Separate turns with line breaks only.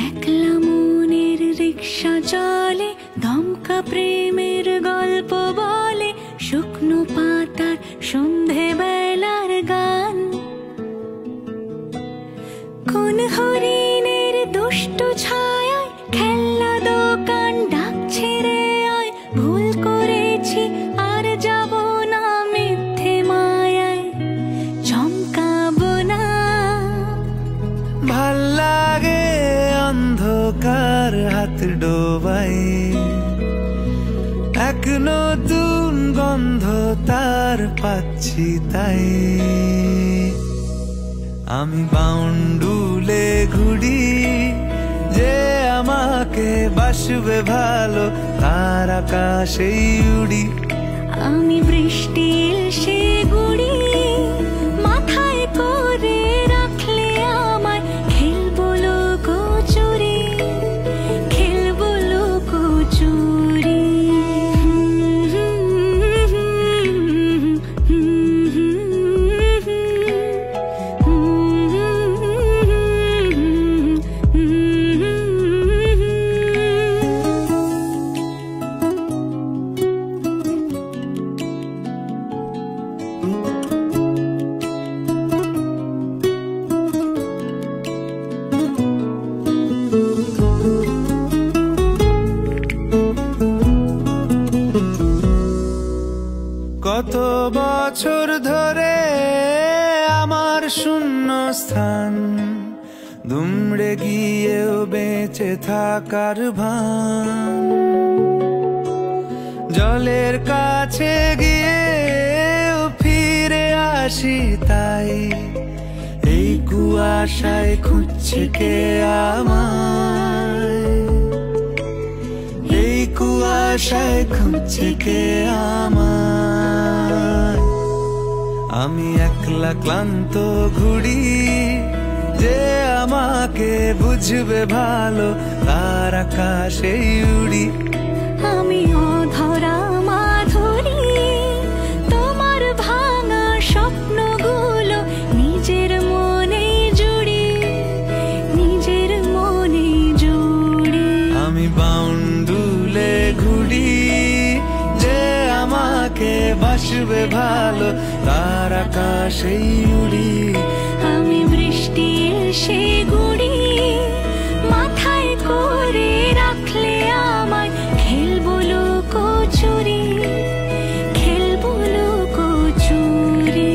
একলা মনের রিক্সা চলে, দমকা প্রেমের গল্প বলে, শুকনো পাতার সন্ধে বেলার গান। কোন হরিণের দুষ্ট ছায়ায় খেলনা দোকান ডাকছে রে আয়, ভুল করেছি আর যাব না মিথ্যে মায়ায়, চমকাবো না।
ভাল লাগে অন্ধকার হাত ডোবাই, এক নতুন গন্ধ তার পাচ্ছি তাই। আমি বাউন্ডুলে ঘুরি, যে আমাকে বাসবে ভালো তার আকাশেই উড়ি।
আমি বৃষ্টির সে গুড়ি, মাথায় করে রাখলে আমায়, খেলবো লুকোচুরি, খেলবো লুকোচুরি।
কত বছর ধরে আমার শূন্য স্থান, দুমড়ে গিয়েও বেঁচে থাকার ভান। জলের কাছে গিয়েও ফিরে আসি তাই, এই কুয়াশায় খুঁজছে কে আমায়, এই কুয়াশায় খুঁজছে কে আমায়। আমি একলা ক্লান্ত ঘুরি, যে আমাকে বুঝবে ভালো তার আকাশেই উড়ি।
আমি অধরা মাধুরী, তোমার ভাঙা স্বপ্নগুলো নিজের মনে জুড়ি, নিজের মনে জুড়ি।
আমি বাউন্ডুলে ঘুরি, যে আমাকে বাসবে ভালো তার আকাশেই উড়ি।
আমি বৃষ্টির সে গুড়ি, মাথায় করে রাখলে আমায়, খেলবো লুকোচুরি, খেলবো লুকোচুরি।